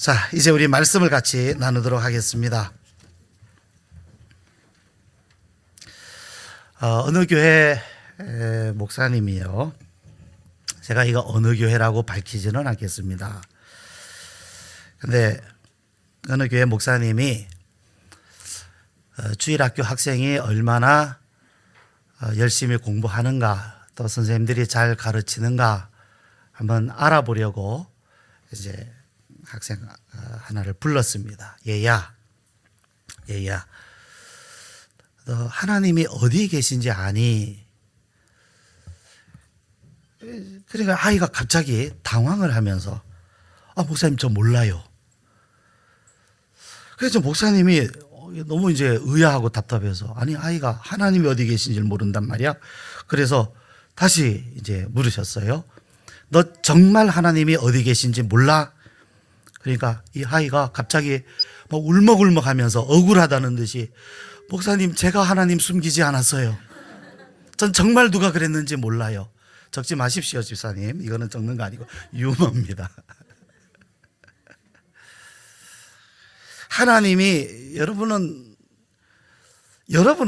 자, 이제 우리 말씀을 같이 나누도록 하겠습니다. 어느 교회 목사님이요. 제가 이거 어느 교회라고 밝히지는 않겠습니다. 근데 어느 교회 목사님이 주일학교 학생이 얼마나 열심히 공부하는가, 또 선생님들이 잘 가르치는가 한번 알아보려고 이제 학생 하나를 불렀습니다. 얘야, 너 하나님이 어디 계신지 아니? 그러니까 아이가 갑자기 당황을 하면서 목사님 저 몰라요. 그래서 목사님이 너무 이제 의아하고 답답해서 아니 아이가 하나님이 어디 계신지를 모른단 말이야. 그래서 다시 이제 물으셨어요. 너 정말 하나님이 어디 계신지 몰라? 그러니까 이 아이가 갑자기 막 울먹울먹 하면서 억울하다는 듯이 목사님 제가 하나님 숨기지 않았어요. 전 정말 누가 그랬는지 몰라요. 적지 마십시오 집사님. 이거는 적는 거 아니고 유머입니다. 하나님이 여러분은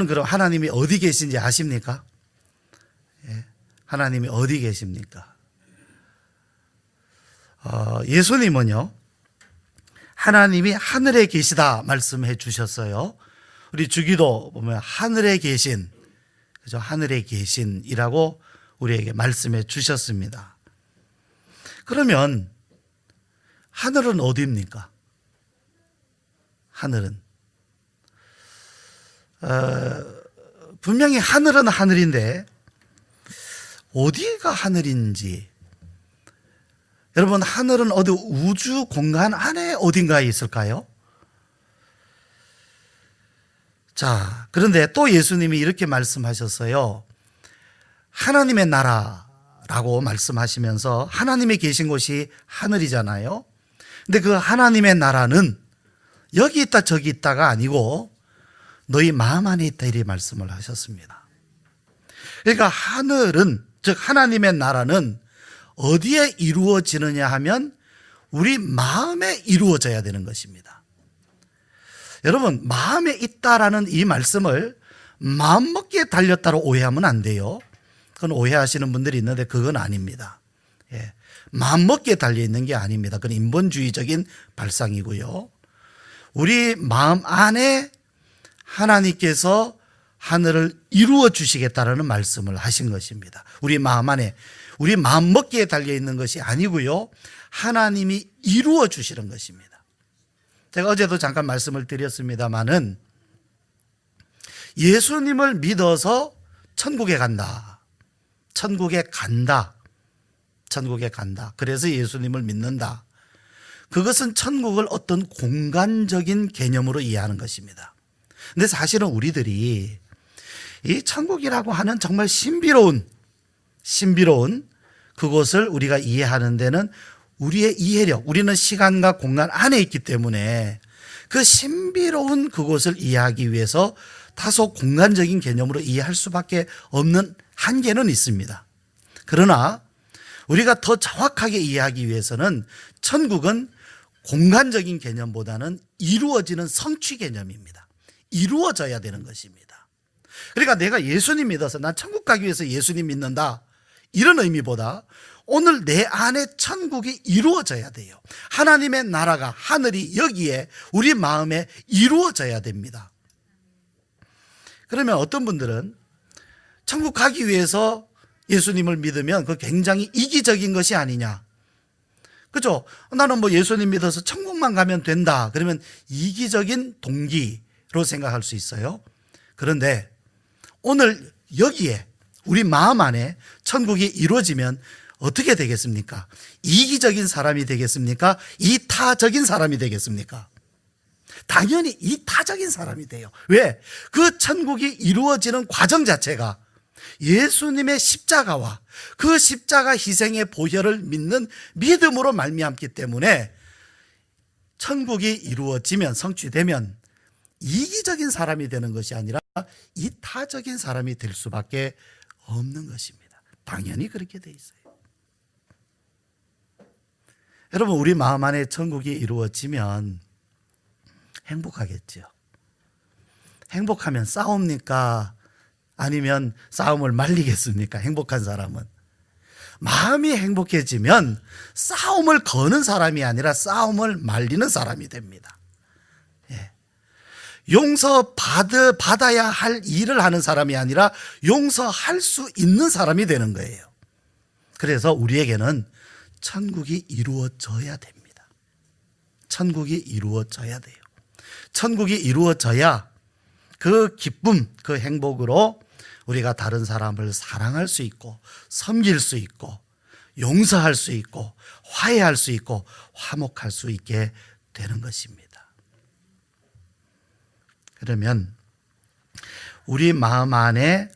그럼 하나님이 어디 계신지 아십니까? 예, 하나님이 어디 계십니까? 예수님은요 하나님이 하늘에 계시다 말씀해 주셨어요. 우리 주기도 보면 하늘에 계신, 그죠? 하늘에 계신이라고 우리에게 말씀해 주셨습니다. 그러면 하늘은 어디입니까? 하늘은 분명히 하늘은 하늘인데 어디가 하늘인지, 여러분 하늘은 어디 우주 공간 안에 어딘가에 있을까요? 자, 그런데 또 예수님이 이렇게 말씀하셨어요. 하나님의 나라라고 말씀하시면서 하나님이 계신 곳이 하늘이잖아요. 근데 그 하나님의 나라는 여기 있다 저기 있다가 아니고 너희 마음 안에 있다 이렇게 말씀을 하셨습니다. 그러니까 하늘은, 즉 하나님의 나라는 어디에 이루어지느냐 하면 우리 마음에 이루어져야 되는 것입니다. 여러분 마음에 있다라는 이 말씀을 마음먹기에 달렸다로 오해하면 안 돼요. 그건 오해하시는 분들이 있는데 그건 아닙니다. 예, 마음먹기에 달려있는 게 아닙니다. 그건 인본주의적인 발상이고요. 우리 마음 안에 하나님께서 하늘을 이루어 주시겠다라는 말씀을 하신 것입니다. 우리 마음 안에, 우리 마음 먹기에 달려있는 것이 아니고요, 하나님이 이루어 주시는 것입니다. 제가 어제도 잠깐 말씀을 드렸습니다마는 예수님을 믿어서 천국에 간다. 그래서 예수님을 믿는다. 그것은 천국을 어떤 공간적인 개념으로 이해하는 것입니다. 근데 사실은 우리들이 이 천국이라고 하는 정말 신비로운 그곳을 우리가 이해하는 데는 우리의 이해력, 우리는 시간과 공간 안에 있기 때문에 그 신비로운 그곳을 이해하기 위해서 다소 공간적인 개념으로 이해할 수밖에 없는 한계는 있습니다. 그러나 우리가 더 정확하게 이해하기 위해서는 천국은 공간적인 개념보다는 이루어지는 성취 개념입니다. 이루어져야 되는 것입니다. 그러니까 내가 예수님 믿어서 난 천국 가기 위해서 예수님 믿는다, 이런 의미보다 오늘 내 안에 천국이 이루어져야 돼요. 하나님의 나라가, 하늘이 여기에 우리 마음에 이루어져야 됩니다. 그러면 어떤 분들은 천국 가기 위해서 예수님을 믿으면 그 굉장히 이기적인 것이 아니냐, 그죠? 나는 뭐 예수님 믿어서 천국만 가면 된다, 그러면 이기적인 동기로 생각할 수 있어요. 그런데 오늘 여기에 우리 마음 안에 천국이 이루어지면 어떻게 되겠습니까? 이기적인 사람이 되겠습니까? 이타적인 사람이 되겠습니까? 당연히 이타적인 사람이 돼요. 왜? 그 천국이 이루어지는 과정 자체가 예수님의 십자가와 그 십자가 희생의 보혈을 믿는 믿음으로 말미암기 때문에 천국이 이루어지면, 성취되면 이기적인 사람이 되는 것이 아니라 이타적인 사람이 될 수밖에 없는 것입니다. 당연히 그렇게 돼 있어요. 여러분, 우리 마음 안에 천국이 이루어지면 행복하겠죠. 행복하면 싸웁니까? 아니면 싸움을 말리겠습니까? 행복한 사람은. 마음이 행복해지면 싸움을 거는 사람이 아니라 싸움을 말리는 사람이 됩니다. 예. 받아야 할 일을 하는 사람이 아니라 용서할 수 있는 사람이 되는 거예요. 그래서 우리에게는 천국이 이루어져야 됩니다. 천국이 이루어져야 돼요. 천국이 이루어져야 그 기쁨, 그 행복으로 우리가 다른 사람을 사랑할 수 있고, 섬길 수 있고, 용서할 수 있고, 화해할 수 있고, 화목할 수 있게 되는 것입니다. 그러면 우리 마음 안에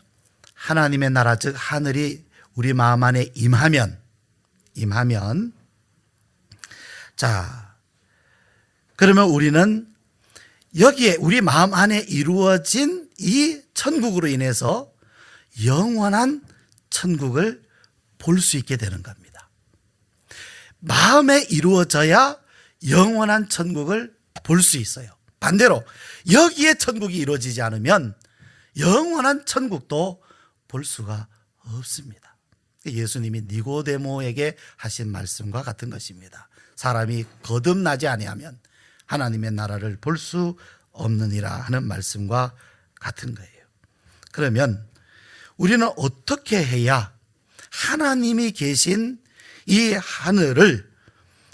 하나님의 나라, 즉 하늘이 우리 마음 안에 임하면 자, 그러면 우리는 여기에 우리 마음 안에 이루어진 이 천국으로 인해서 영원한 천국을 볼 수 있게 되는 겁니다. 마음에 이루어져야 영원한 천국을 볼 수 있어요. 반대로 여기에 천국이 이루어지지 않으면 영원한 천국도 볼 수가 없습니다. 예수님이 니고데모에게 하신 말씀과 같은 것입니다. 사람이 거듭나지 아니하면 하나님의 나라를 볼 수 없느니라 하는 말씀과 같은 거예요. 그러면 우리는 어떻게 해야 하나님이 계신 이 하늘을,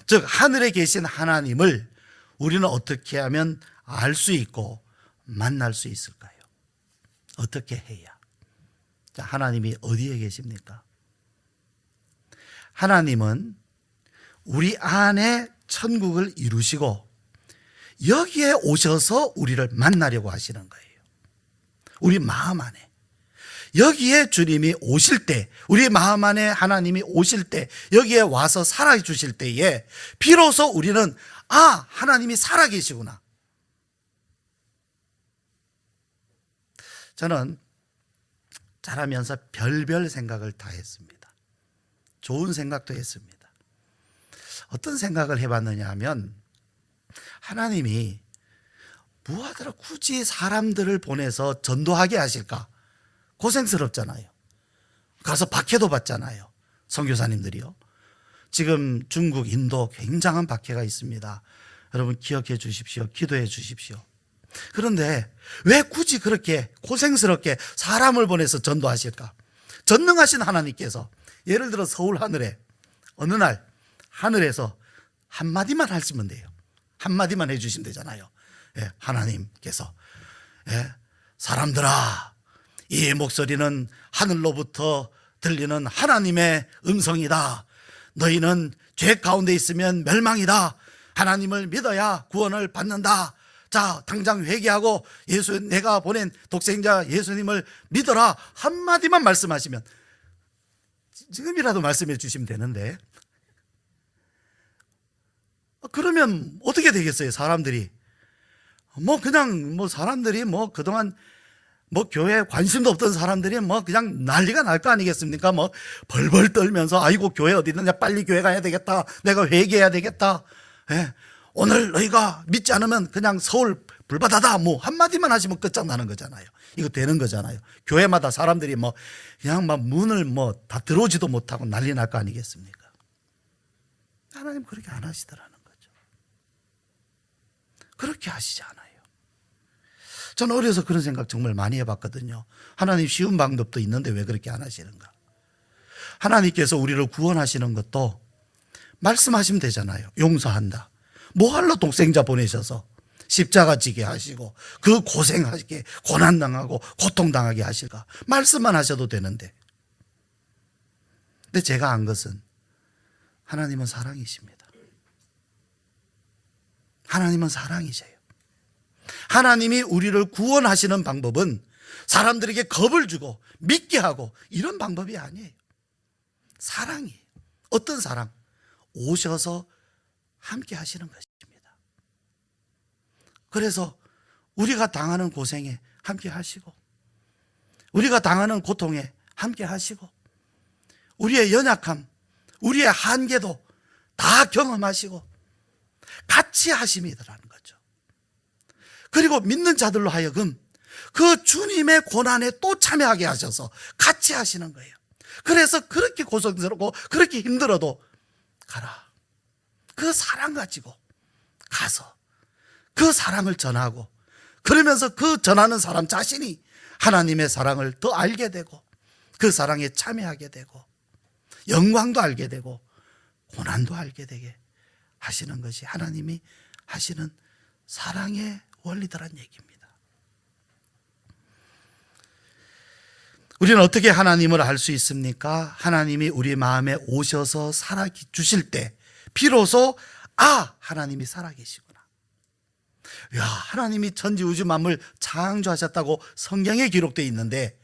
즉 하늘에 계신 하나님을 우리는 어떻게 하면 알 수 있고 만날 수 있을까요? 어떻게 해야? 자, 하나님이 어디에 계십니까? 하나님은 우리 안에 천국을 이루시고 여기에 오셔서 우리를 만나려고 하시는 거예요. 우리 마음 안에. 여기에 주님이 오실 때, 우리 마음 안에 하나님이 오실 때, 여기에 와서 살아주실 때에 비로소 우리는 하나님이 살아계시구나. 저는 자라면서 별별 생각을 다 했습니다. 좋은 생각도 했습니다. 어떤 생각을 해봤느냐 하면, 하나님이 무하더라 굳이 사람들을 보내서 전도하게 하실까? 고생스럽잖아요. 가서 박해도 받잖아요. 선교사님들이요. 지금 중국, 인도 굉장한 박해가 있습니다. 여러분 기억해 주십시오. 기도해 주십시오. 그런데 왜 굳이 그렇게 고생스럽게 사람을 보내서 전도하실까? 전능하신 하나님께서 예를 들어 서울 하늘에 어느 날 하늘에서 한마디만 하시면 돼요. 한마디만 해주시면 되잖아요. 예, 하나님께서 사람들아, 이 목소리는 하늘로부터 들리는 하나님의 음성이다. 너희는 죄 가운데 있으면 멸망이다. 하나님을 믿어야 구원을 받는다. 자, 당장 회개하고 내가 보낸 독생자 예수님을 믿어라. 한마디만 말씀하시면, 지금이라도 말씀해 주시면 되는데, 그러면 어떻게 되겠어요? 사람들이 사람들이 그동안 교회에 관심도 없던 사람들이 그냥 난리가 날 거 아니겠습니까? 벌벌 떨면서 아이고 교회 어디 있느냐, 빨리 교회 가야 되겠다, 내가 회개해야 되겠다, 오늘 너희가 믿지 않으면 그냥 서울 불바다다, 한마디만 하시면 끝장나는 거잖아요. 이거 되는 거잖아요. 교회마다 사람들이 그냥 문을 다 들어오지도 못하고 난리 날 거 아니겠습니까? 하나님 그렇게 안 하시더라는 거죠. 그렇게 하시지 않아요. 저는 어려서 그런 생각 정말 많이 해봤거든요. 하나님 쉬운 방법도 있는데 왜 그렇게 안 하시는가? 하나님께서 우리를 구원하시는 것도 말씀하시면 되잖아요. 용서한다. 뭐하러 독생자 보내셔서 십자가 지게 하시고 그 고생하게, 고난당하고 고통당하게 하실까? 말씀만 하셔도 되는데. 근데 제가 안 것은 하나님은 사랑이십니다. 하나님은 사랑이세요. 하나님이 우리를 구원하시는 방법은 사람들에게 겁을 주고 믿게 하고 이런 방법이 아니에요. 사랑이에요. 어떤 사랑? 오셔서 함께 하시는 것입니다. 그래서 우리가 당하는 고생에 함께 하시고, 우리가 당하는 고통에 함께 하시고, 우리의 연약함, 우리의 한계도 다 경험하시고 같이 하심이더라는 거죠. 그리고 믿는 자들로 하여금 그 주님의 고난에 또 참여하게 하셔서 같이 하시는 거예요. 그래서 그렇게 고통스럽고 그렇게 힘들어도 가라. 그 사랑 가지고 가서 그 사랑을 전하고, 그러면서 그 전하는 사람 자신이 하나님의 사랑을 더 알게 되고 그 사랑에 참여하게 되고 영광도 알게 되고 고난도 알게 되게 하시는 것이 하나님이 하시는 사랑의 원리더란 얘기입니다. 우리는 어떻게 하나님을 알 수 있습니까? 하나님이 우리 마음에 오셔서 살아주실 때 비로소 하나님이 살아계시구나. 하나님이 천지우주 만물 창조하셨다고 성경에 기록되어 있는데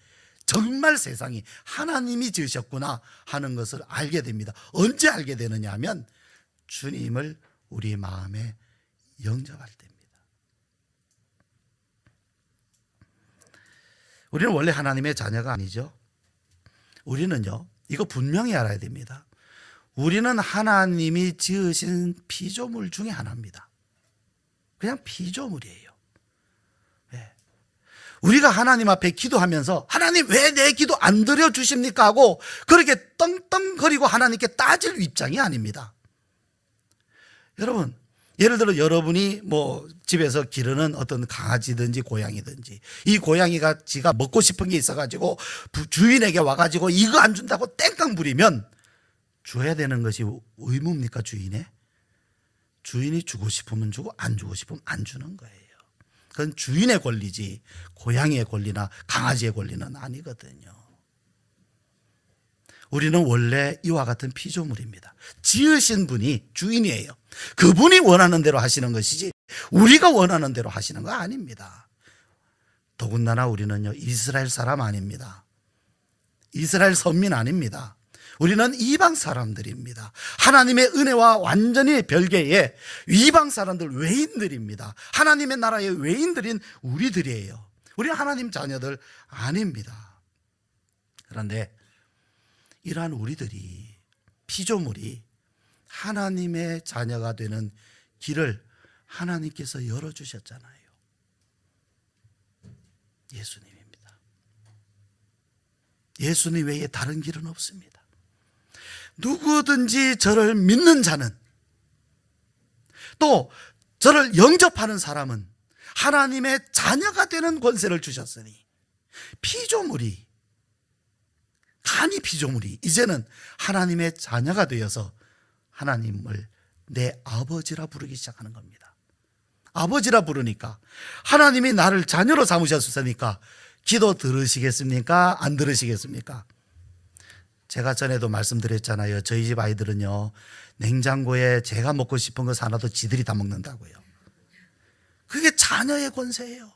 정말 세상이 하나님이 지으셨구나 하는 것을 알게 됩니다. 언제 알게 되느냐 하면 주님을 우리 마음에 영접할 때입니다. 우리는 원래 하나님의 자녀가 아니죠. 우리는요, 이거 분명히 알아야 됩니다. 우리는 하나님이 지으신 피조물 중에 하나입니다. 그냥 피조물이에요. 우리가 하나님 앞에 기도하면서 하나님 왜 내 기도 안 들어주십니까 하고 그렇게 떵떵거리고 하나님께 따질 입장이 아닙니다. 여러분, 예를 들어 여러분이 집에서 기르는 어떤 강아지든지 고양이든지, 이 고양이가 지가 먹고 싶은 게 있어가지고 주인에게 와가지고 이거 안 준다고 땡깡 부리면 줘야 되는 것이 의무입니까? 주인이 주고 싶으면 주고 안 주고 싶으면 안 주는 거예요. 그건 주인의 권리지 고양이의 권리나 강아지의 권리는 아니거든요. 우리는 원래 이와 같은 피조물입니다. 지으신 분이 주인이에요. 그분이 원하는 대로 하시는 것이지 우리가 원하는 대로 하시는 거 아닙니다. 더군다나 우리는요, 이스라엘 사람 아닙니다. 이스라엘 선민 아닙니다. 우리는 이방 사람들입니다. 하나님의 은혜와 완전히 별개의 이방 사람들, 외인들입니다. 하나님의 나라의 외인들인 우리들이에요. 우리는 하나님 자녀들 아닙니다. 그런데 이러한 우리들이, 피조물이 하나님의 자녀가 되는 길을 하나님께서 열어주셨잖아요. 예수님입니다. 예수님 외에 다른 길은 없습니다. 누구든지 저를 믿는 자는, 또 저를 영접하는 사람은 하나님의 자녀가 되는 권세를 주셨으니, 간이 피조물이 이제는 하나님의 자녀가 되어서 하나님을 내 아버지라 부르기 시작하는 겁니다. 아버지라 부르니까 하나님이 나를 자녀로 삼으셨으니까 기도 들으시겠습니까? 안 들으시겠습니까? 제가 전에도 말씀드렸잖아요. 저희 집 아이들은요, 냉장고에 제가 먹고 싶은 것 하나도 지들이 다 먹는다고요. 그게 자녀의 권세예요.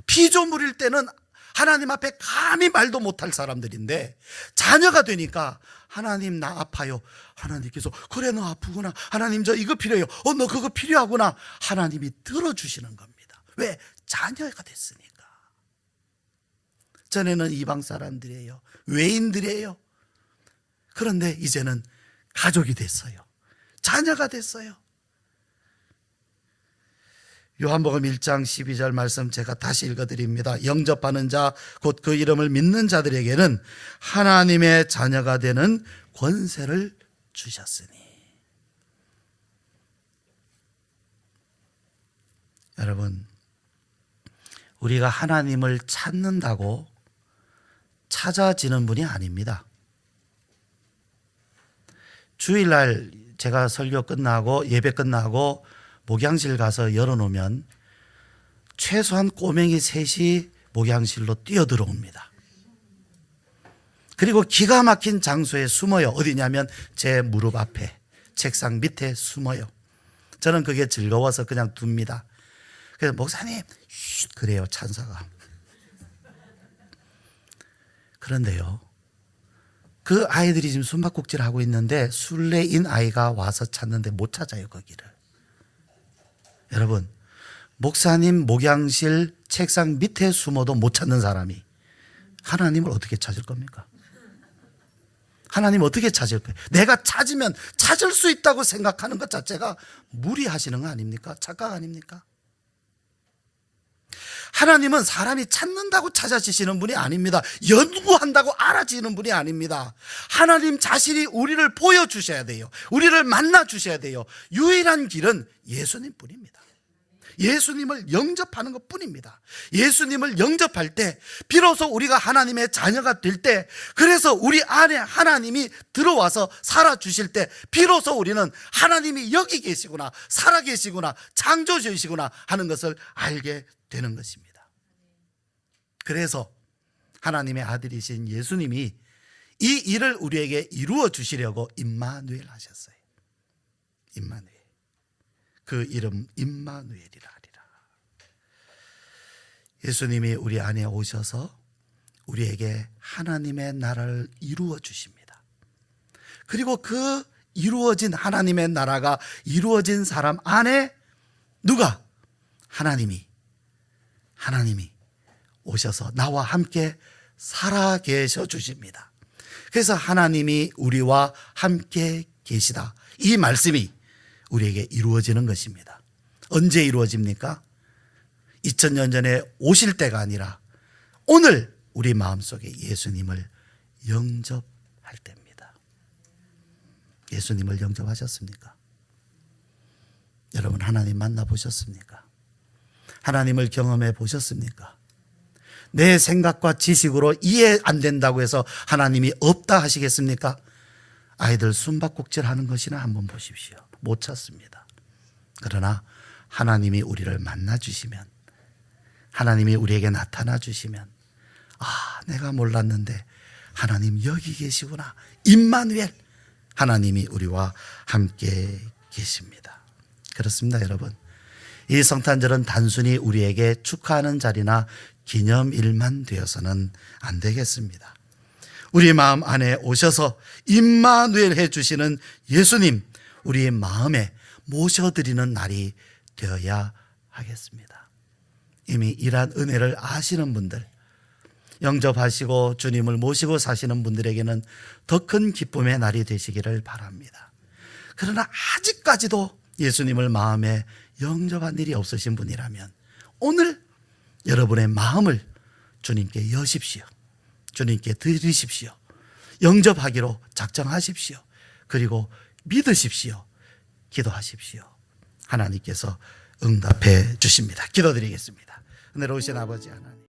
피조물일 때는 하나님 앞에 감히 말도 못할 사람들인데, 자녀가 되니까 하나님 나 아파요. 하나님께서 그래 너 아프구나. 하나님 저 이거 필요해요. 너 그거 필요하구나. 하나님이 들어주시는 겁니다. 왜? 자녀가 됐으니까. 전에는 이방 사람들이에요. 외인들이에요. 그런데 이제는 가족이 됐어요. 자녀가 됐어요. 요한복음 1장 12절 말씀 제가 다시 읽어드립니다. 영접하는 자, 곧 그 이름을 믿는 자들에게는 하나님의 자녀가 되는 권세를 주셨으니. 여러분, 우리가 하나님을 찾는다고 찾아지는 분이 아닙니다. 주일날 제가 설교 끝나고 예배 끝나고 목양실 가서 열어놓으면 최소한 꼬맹이 셋이 목양실로 뛰어들어옵니다. 그리고 기가 막힌 장소에 숨어요. 어디냐면 제 무릎 앞에 책상 밑에 숨어요. 저는 그게 즐거워서 그냥 둡니다. 그래서 목사님 그래요, 찬사가. 그런데요, 그 아이들이 지금 숨바꼭질을 하고 있는데 술래인 아이가 와서 찾는데 못 찾아요, 거기를. 여러분, 목사님 목양실 책상 밑에 숨어도 못 찾는 사람이 하나님을 어떻게 찾을 겁니까? 하나님 어떻게 찾을 거예요? 내가 찾으면 찾을 수 있다고 생각하는 것 자체가 무리하시는 거 아닙니까? 착각 아닙니까? 하나님은 사람이 찾는다고 찾아지시는 분이 아닙니다. 연구한다고 알아지는 분이 아닙니다. 하나님 자신이 우리를 보여주셔야 돼요. 우리를 만나주셔야 돼요. 유일한 길은 예수님 뿐입니다. 예수님을 영접하는 것 뿐입니다. 예수님을 영접할 때 비로소 우리가 하나님의 자녀가 될 때, 그래서 우리 안에 하나님이 들어와서 살아주실 때 비로소 우리는 하나님이 여기 계시구나, 살아계시구나, 창조주이시구나 하는 것을 알게 되는 것입니다. 그래서 하나님의 아들이신 예수님이 이 일을 우리에게 이루어 주시려고 임마누엘 하셨어요. 임마누엘. 그 이름 임마누엘이라 하리라. 예수님이 우리 안에 오셔서 우리에게 하나님의 나라를 이루어 주십니다. 그리고 그 이루어진 하나님의 나라가 이루어진 사람 안에 누가? 하나님이 오셔서 나와 함께 살아계셔 주십니다. 그래서 하나님이 우리와 함께 계시다, 이 말씀이 우리에게 이루어지는 것입니다. 언제 이루어집니까? 2000년 전에 오실 때가 아니라 오늘 우리 마음속에 예수님을 영접할 때입니다. 예수님을 영접하셨습니까? 여러분, 하나님 만나보셨습니까? 하나님을 경험해 보셨습니까? 내 생각과 지식으로 이해 안 된다고 해서 하나님이 없다 하시겠습니까? 아이들 숨바꼭질 하는 것이나 한번 보십시오. 못 찾습니다. 그러나 하나님이 우리를 만나 주시면, 하나님이 우리에게 나타나 주시면, 아, 내가 몰랐는데 하나님 여기 계시구나, 임마누엘, 하나님이 우리와 함께 계십니다. 그렇습니다, 여러분. 이 성탄절은 단순히 우리에게 축하하는 자리나 기념일만 되어서는 안 되겠습니다. 우리 마음 안에 오셔서 임마누엘 해주시는 예수님, 우리의 마음에 모셔드리는 날이 되어야 하겠습니다. 이미 이러한 은혜를 아시는 분들, 영접하시고 주님을 모시고 사시는 분들에게는 더 큰 기쁨의 날이 되시기를 바랍니다. 그러나 아직까지도 예수님을 마음에 영접한 일이 없으신 분이라면 오늘 여러분의 마음을 주님께 여십시오. 주님께 드리십시오. 영접하기로 작정하십시오. 그리고 믿으십시오. 기도하십시오. 하나님께서 응답해 주십니다. 기도드리겠습니다. 은혜로우신 아버지 하나님,